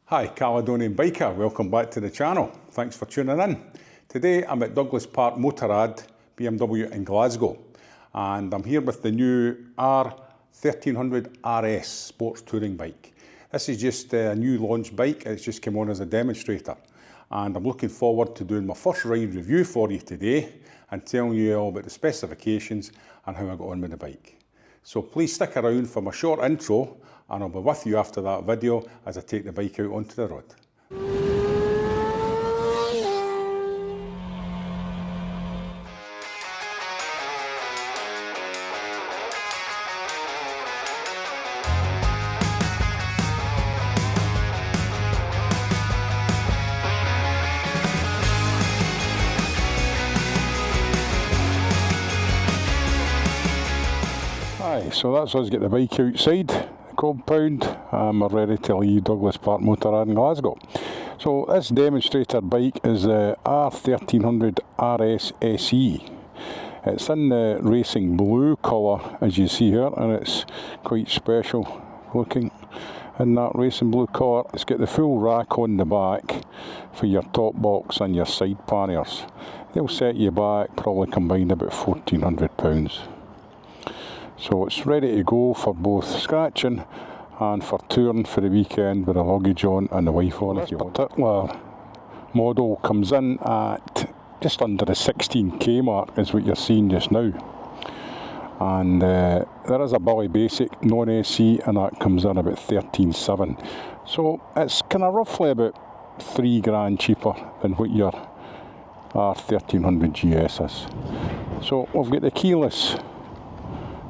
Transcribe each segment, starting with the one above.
Hi, Caledonian Biker, welcome back to the channel. Thanks for tuning in. Today I'm at Douglas Park Motorrad, BMW in Glasgow, and I'm here with the new R1300RS sports touring bike. This is just a new launch bike, it's just come on as a demonstrator, and I'm looking forward to doing my first ride review for you today and telling you all about the specifications and how I got on with the bike. So please stick around for my short intro, and I'll be with you after that video as I take the bike out onto the road. So that's us get the bike outside the compound, and we're ready to leave Douglas Park Motorrad in Glasgow. So this demonstrator bike is the R1300RS SE. It's in the racing blue colour as you see here, and it's quite special looking in that racing blue colour. It's got the full rack on the back for your top box and your side panniers. They'll set you back probably combined about £1,400. So it's ready to go for both scratching and for touring for the weekend with the luggage on and the wife on if you want. This particular model comes in at just under the 16k mark is what you're seeing just now. And there is a Billy Basic non-SE and that comes in about 13.7. So it's kind of roughly about £3 cheaper than what your R1300 GS is. So we've got the keyless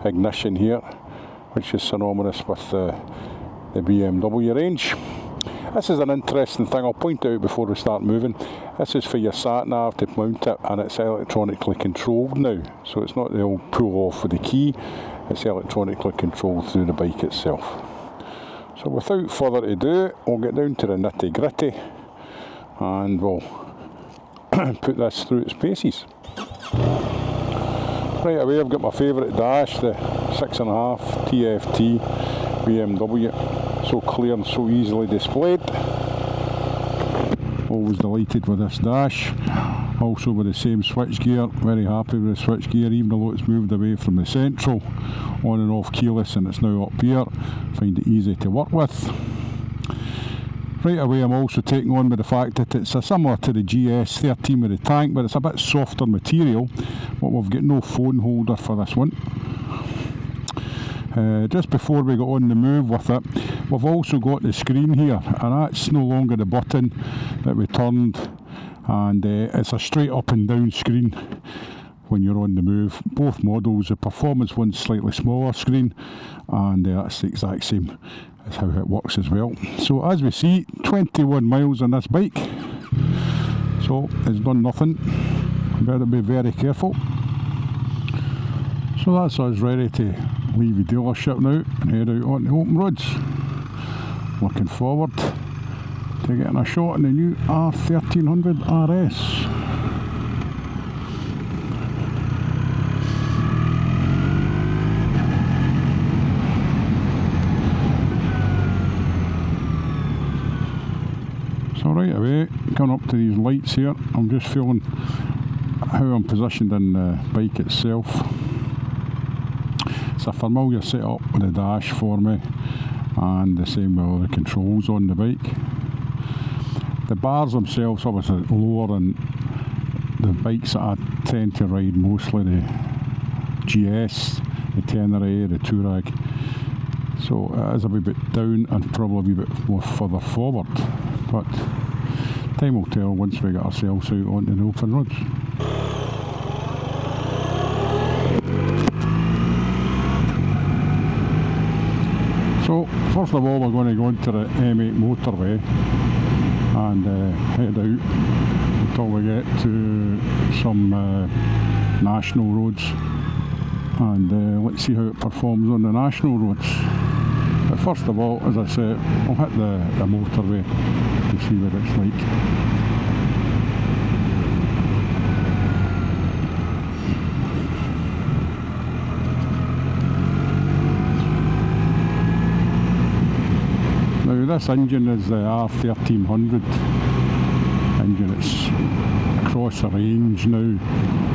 ignition here, which is synonymous with the BMW range. This is an interesting thing, I'll point out before we start moving. This is for your sat nav to mount it, and it's electronically controlled now, so it's not the old pull off with the key, it's electronically controlled through the bike itself. So without further ado, we'll get down to the nitty gritty and we'll put this through its paces. Right away I've got my favourite dash, the 6.5 TFT BMW, so clear and so easily displayed. Always delighted with this dash, also with the same switchgear, very happy with the switchgear even though it's moved away from the central, on and off keyless and it's now up here, find it easy to work with. Right away I'm also taking on with the fact that it's similar to the GS13 with the tank, but it's a bit softer material, but we've got no phone holder for this one. Just before we got on the move with it, we've also got the screen here, and that's no longer the button that we turned, and it's a straight up and down screen when you're on the move. Both models, the performance one's slightly smaller screen, and that's the exact same as how it works as well. So as we see, 21 miles on this bike, so it's done nothing. Better be very careful. So that's us ready to leave the dealership now and head out on the open roads. Looking forward to getting a shot on the new R1300RS. So right away, coming up to these lights here, I'm just feeling how I'm positioned in the bike itself. It's a familiar setup with the dash for me, and the same with all the controls on the bike. The bars themselves obviously lower than the bikes that I tend to ride, mostly the GS, the Tenere, the Touareg. So it is a wee bit down and probably a wee bit more further forward. But time will tell once we get ourselves out onto the open roads. So first of all we're going to go into the M8 Motorway and head out until we get to some national roads, and let's see how it performs on the national roads. But first of all, as I say, I'll hit the motorway to see what it's like. this engine is the R1300 engine. It's across the range now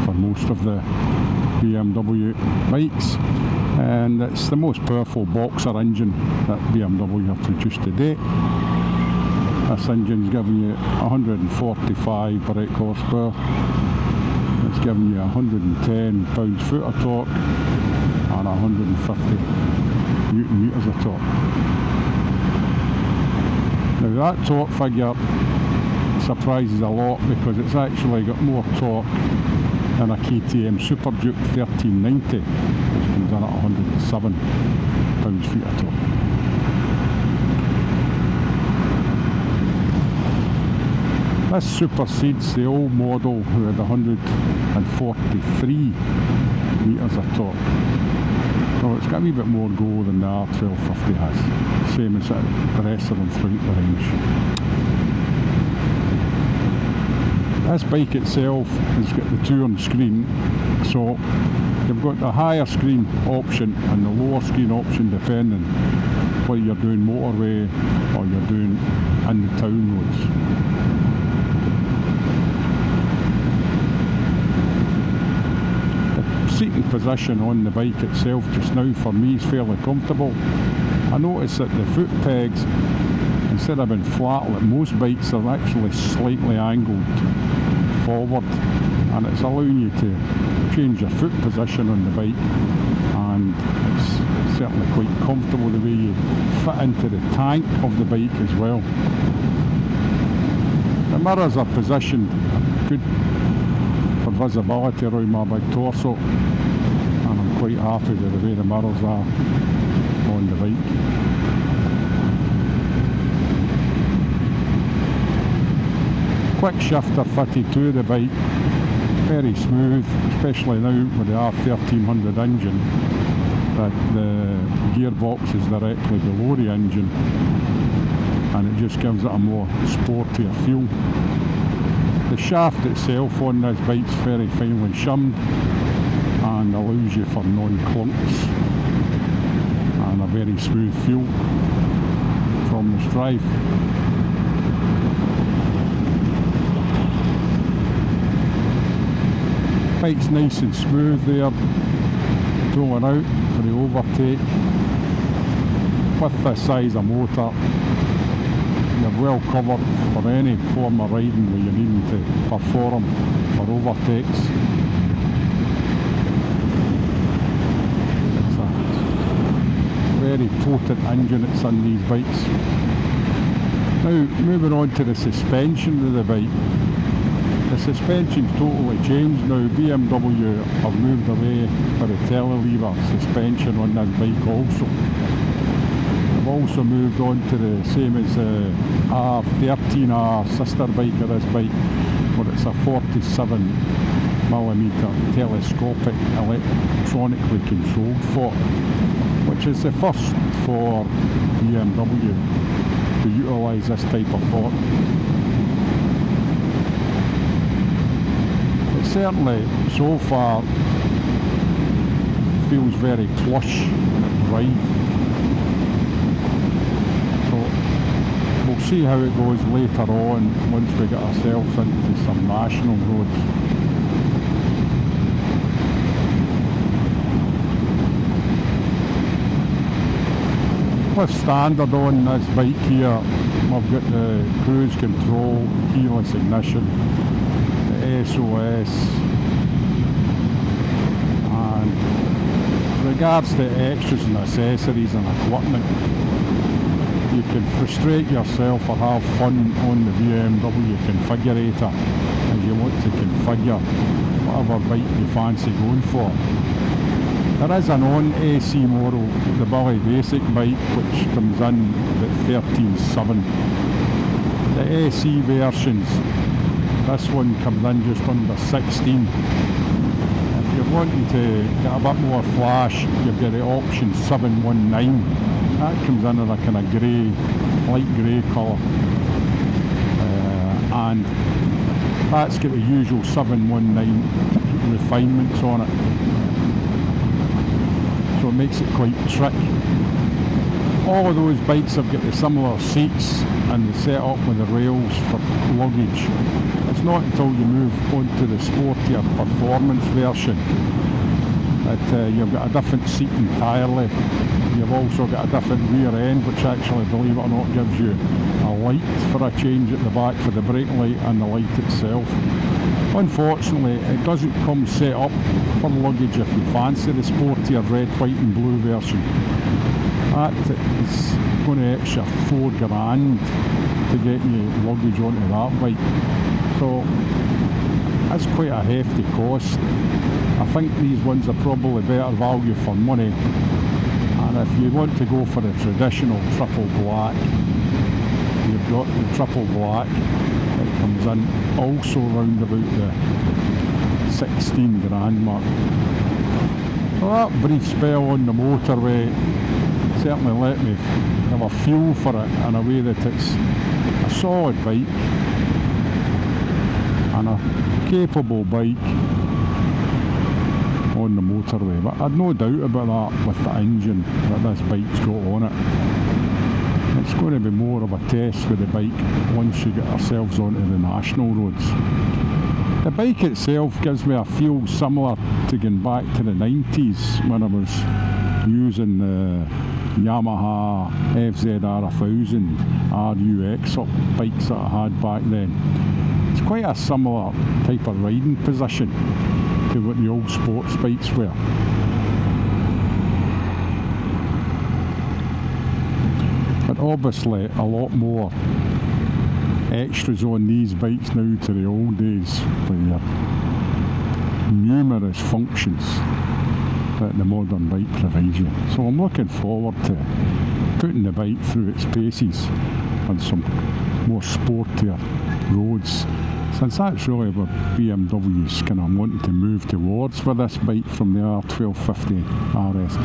for most of the BMW bikes, and it's the most powerful boxer engine that BMW have produced to date. This engine's giving you 145 brake horsepower. It's giving you 110 pounds-foot of torque and 150 newton meters of torque. Now that torque figure surprises a lot because it's actually got more torque than a KTM Super Duke 1390, which comes in at 107 pounds-feet of torque. This supersedes the old model who had 143 metres of torque. So it's got a wee bit more go than the R1250 has, same as the rest of them throughout the range. This bike itself has got the two on screen, so you've got the higher screen option and the lower screen option depending whether you're doing motorway or you're doing in the town roads. Seating position on the bike itself just now for me is fairly comfortable. I notice that the foot pegs, instead of being flat like most bikes, are actually slightly angled forward, and it's allowing you to change your foot position on the bike, and it's certainly quite comfortable the way you fit into the tank of the bike as well. The mirrors are positioned good for visibility around my big torso, and I'm quite happy with the way the mirrors are on the bike. Quick shifter fitted to the bike, very smooth, especially now with the R1300 engine, that the gearbox is directly below the engine, and it just gives it a more sportier feel. The shaft itself on this bike's very finely shimmed and allows you for non-clunks and a very smooth feel from this drive. Bike's nice and smooth there, pulling out for the overtake. With this size of motor, you're well covered for any form of riding where you're needing to perform for overtakes. It's a very potent engine that's in these bikes. Now, moving on to the suspension of the bike. The suspension's totally changed now. BMW have moved away for the telelever suspension on this bike also. They've also moved on to the same as the R13, our sister bike of this bike, where it's a 47mm telescopic electronically controlled fork, which is the first for BMW to utilise this type of fork. It certainly, so far, feels very plush ride. We'll see how it goes later on once we get ourselves into some national roads. With standard on this bike here, we've got the cruise control, keyless ignition, the SOS, and regards to extras and accessories and equipment, you can frustrate yourself or have fun on the BMW configurator as you want to configure whatever bike you fancy going for. There is a non-AC model, the Billy Basic bike, which comes in at 13.7. The AC versions, this one comes in just under 16. If you're wanting to get a bit more flash, you've got the option 719. That comes in a kind of grey, light grey colour, and that's got the usual 719 refinements on it, so it makes it quite trick All of those bikes have got the similar seats and the set up with the rails for luggage. It's not until you move onto the sportier performance version that you've got a different seat entirely. You've also got a different rear end, which actually, believe it or not, gives you a light for a change at the back for the brake light and the light itself. Unfortunately, it doesn't come set up for luggage if you fancy the sportier red, white and blue version. That is going to extra £4 to get you luggage onto that bike. So that's quite a hefty cost. I think these ones are probably better value for money. And if you want to go for the traditional triple black, you've got the triple black. It comes in also round about the £16 mark. So that brief spell on the motorway certainly let me have a feel for it in a way that it's a solid bike and a capable bike on the motorway, but I'd no doubt about that with the engine that this bike's got on it. It's going to be more of a test with the bike once you get ourselves onto the national roads. The bike itself gives me a feel similar to going back to the 90s when I was using the Yamaha FZR1000 RUX up bikes that I had back then. It's quite a similar type of riding position to what the old sports bikes were. But obviously a lot more extras on these bikes now to the old days, with their numerous functions that the modern bike provides you. So I'm looking forward to putting the bike through its paces on some more sportier roads, since that's really what BMW's kind of wanting to move towards with this bike from the R1300RS.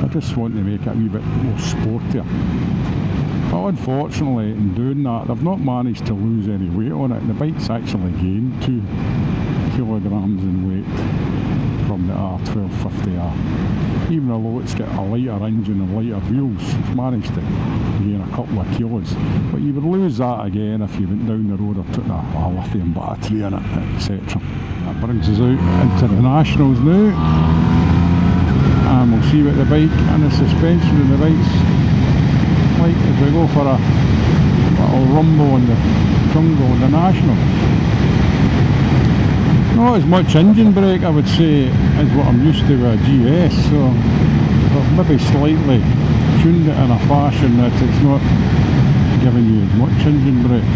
I just want to make it a wee bit more sportier. But unfortunately, in doing that, they've not managed to lose any weight on it. The bike's actually gained 2 kilograms in weight from the R1250R. Even though it's got a lighter engine and lighter wheels, it's managed to gain a couple of kilos. But you would lose that again if you went down the road or put a lithium battery in it, etc. That brings us out into the Nationals now. And we'll see what the bike and the suspension of the bike's like as we go for a little rumble in the jungle in the Nationals. Not as much engine brake, I would say, as what I'm used to with a GS, so I've maybe slightly tuned it in a fashion that it's not giving you as much engine brake.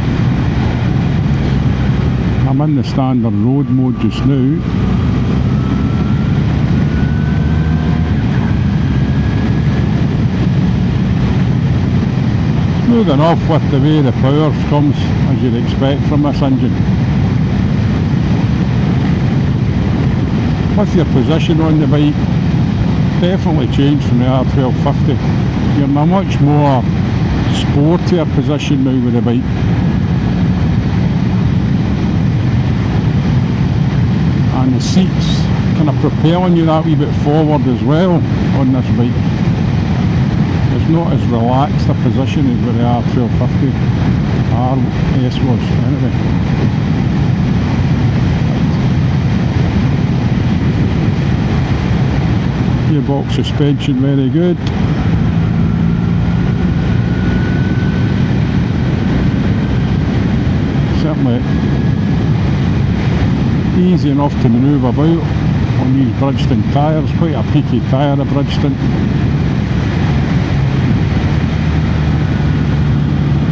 I'm in the standard road mode just now. Smooth enough with the way the power comes, as you'd expect from this engine. With your position on the bike, definitely changed from the R1250. You're in a much more sportier position now with the bike. And the seats kind of propelling you that wee bit forward as well on this bike. It's not as relaxed a position as with the R1250RS was anyway. Gearbox suspension very good. Certainly easy enough to manoeuvre about on these Bridgestone tyres, quite a peaky tyre of Bridgestone.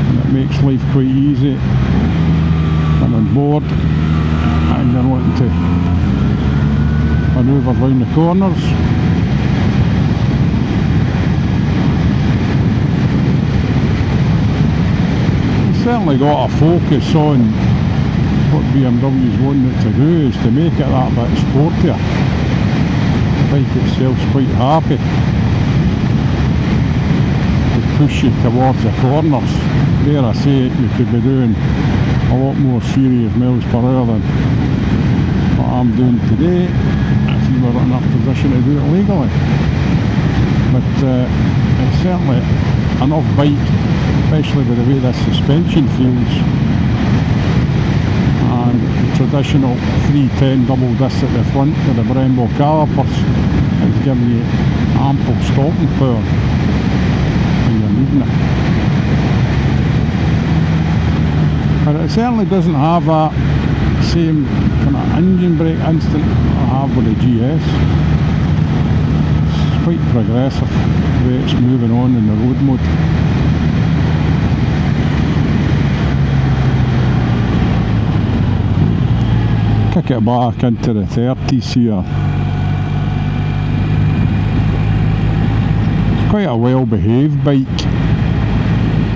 And it makes life quite easy when on board and you're wanting to manoeuvre round the corners. Certainly got a focus on what BMW's wanting it to do, is to make it that bit sportier. The bike itself's quite happy to push you towards the corners. Dare I say it, you could be doing a lot more serious miles per hour than what I'm doing today if you were in a position to do it legally. But it's certainly enough bike, especially with the way this suspension feels. And the traditional 310 double disc at the front with the Brembo calipers is giving you ample stopping power when you're needing it. But it certainly doesn't have that same kind of engine brake instinct I have with the GS. It's quite progressive the way it's moving on in the road mode. Kick it back into the 30s here. It's quite a well behaved bike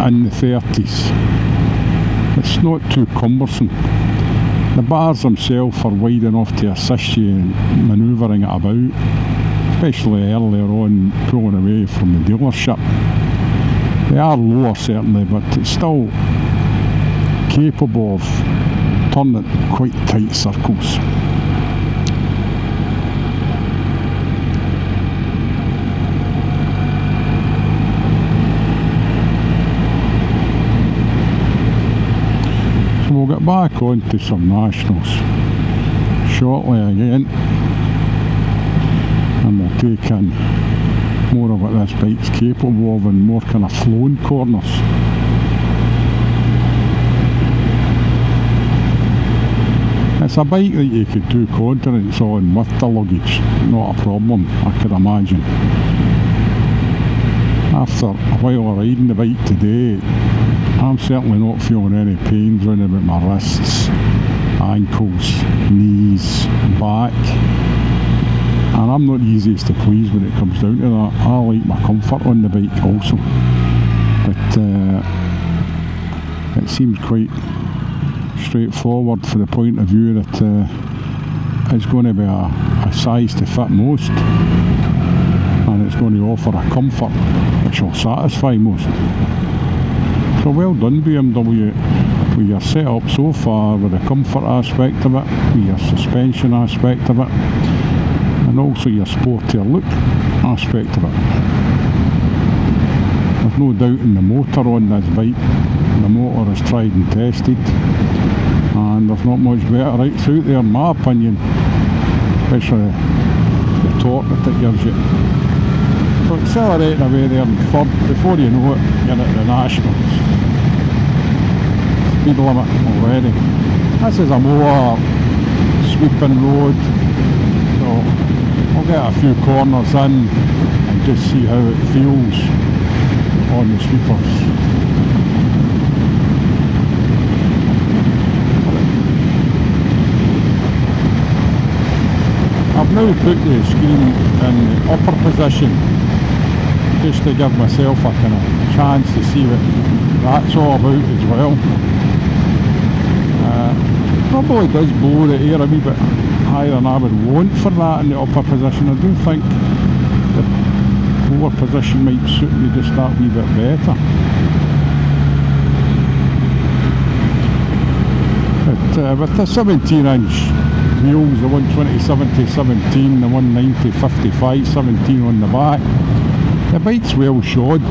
in the 30s. It's not too cumbersome. The bars themselves are wide enough to assist you in manoeuvring it about, especially earlier on pulling away from the dealership. They are lower certainly, but it's still capable of turning quite tight circles. So we'll get back onto some nationals shortly again, and we'll take in more of what this bike's capable of in more kind of flowing corners. It's a bike that you could do continents on with the luggage, not a problem, I could imagine. After a while of riding the bike today, I'm certainly not feeling any pains round about my wrists, ankles, knees, back. And I'm not the easiest to please when it comes down to that. I like my comfort on the bike also. But it seems quite straightforward for the point of view that it's going to be a size to fit most, and it's going to offer a comfort which will satisfy most. So well done BMW with your setup so far, with the comfort aspect of it, with your suspension aspect of it, and also your sportier look aspect of it. There's no doubt in the motor on this bike. The motor is tried and tested, and there's not much better right out there in my opinion, especially the torque that it gives you. So accelerating away there in third, before you know it, you're at the nationals. Speed limit already. This is a more sweeping road, so we'll get a few corners in and just see how it feels on the sweepers. I've now put the screen in the upper position just to give myself a kind of chance to see what that's all about as well. Probably does blow the air a wee bit higher than I would want for that in the upper position. I do think the lower position might suit me just that wee bit better. But with the 17-inch wheels, the 120/70/17, the 190/55/17 on the back, the bike's well shod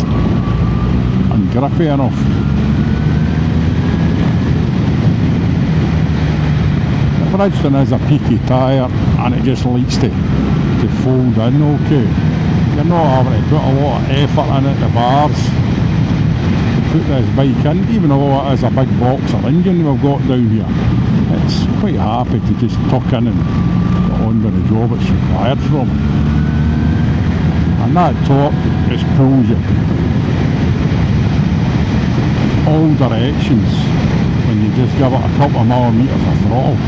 and grippy enough. The Bridgestone is a peaky tyre and it just likes to fold in okay. You're not having to put a lot of effort in at the bars to put this bike in, even though it is a big boxer engine we've got down here. It's quite happy to just tuck in and get on with the job it's required from it. And that torque just pulls you all directions when you just give it a couple of millimetres of throttle.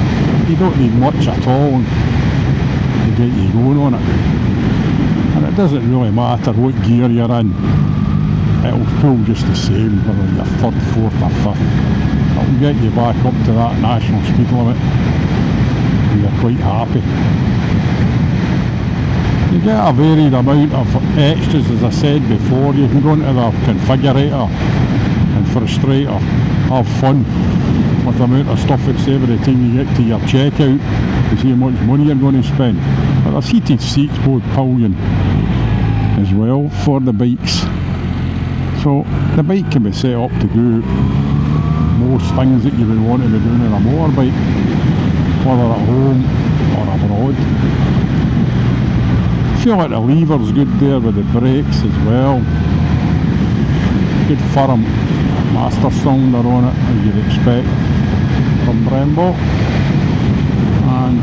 You don't need much at all to get you going on it. And it doesn't really matter what gear you're in, it'll pull just the same, whether you're third, fourth or fifth. It'll get you back up to that national speed limit and you're quite happy. You get a varied amount of extras, as I said before. You can go into the configurator and frustrator, have fun with the amount of stuff it's there by the time you get to your checkout to see how much money you're going to spend. But there's heated seats, both pillion as well for the bikes. So the bike can be set up to do most things that you would want to be doing on a motorbike, whether at home or abroad. I feel like the lever's good there with the brakes as well. Good firm master cylinder on it, as you'd expect from Brembo, and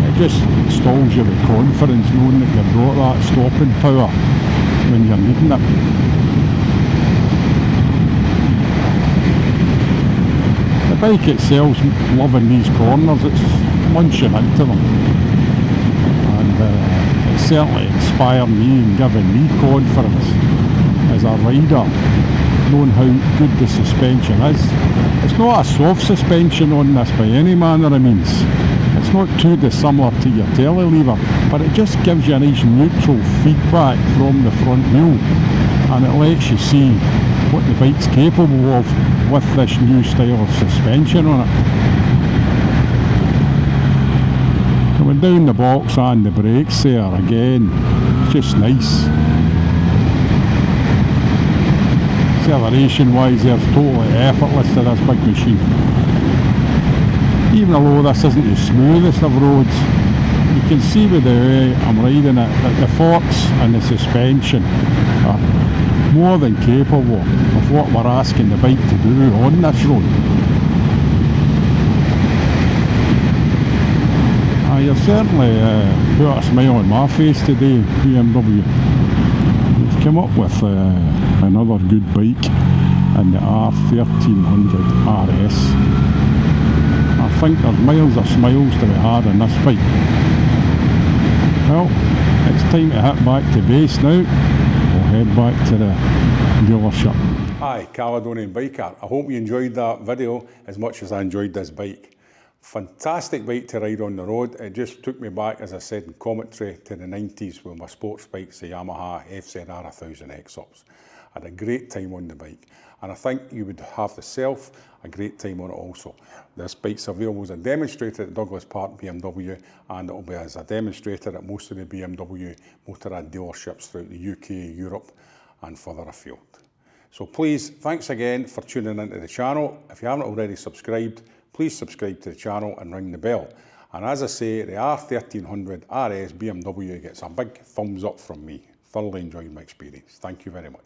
it just installs you with confidence knowing that you've got that stopping power when you're needing it. The bike itself's loving these corners, it's munching into them, and it certainly inspired me and given me confidence as a rider, knowing how good the suspension is. It's not a soft suspension on this by any manner of means. It's not too dissimilar to your telly lever, but it just gives you a nice neutral feedback from the front wheel, and it lets you see what the bike's capable of with this new style of suspension on it. Coming down the box and the brakes there, again, it's just nice. Acceleration wise, there's totally effortless to this big machine. Even though this isn't the smoothest of roads, you can see with the way I'm riding it that the forks and the suspension are more than capable of what we're asking the bike to do on this road. You've certainly put a smile on my face today, BMW. You've come up with another good bike in the R1300RS. I think there's miles of smiles to be had in this bike. Well, it's time to head back to base now. We'll head back to the dealership. Hi, Caledonian Biker. I hope you enjoyed that video as much as I enjoyed this bike. Fantastic bike to ride on the road. It just took me back, as I said in commentary, to the 90s with my sports bikes, the Yamaha FZ R1300X. I had a great time on the bike, and I think you would have yourself a great time on it also. This bike's available as a demonstrator at Douglas Park BMW, and it will be as a demonstrator at most of the BMW Motorrad dealerships throughout the UK, Europe and further afield. So please, thanks again for tuning into the channel. If you haven't already subscribed, please subscribe to the channel and ring the bell. And as I say, the R1300RS BMW gets a big thumbs up from me. Thoroughly enjoyed my experience. Thank you very much.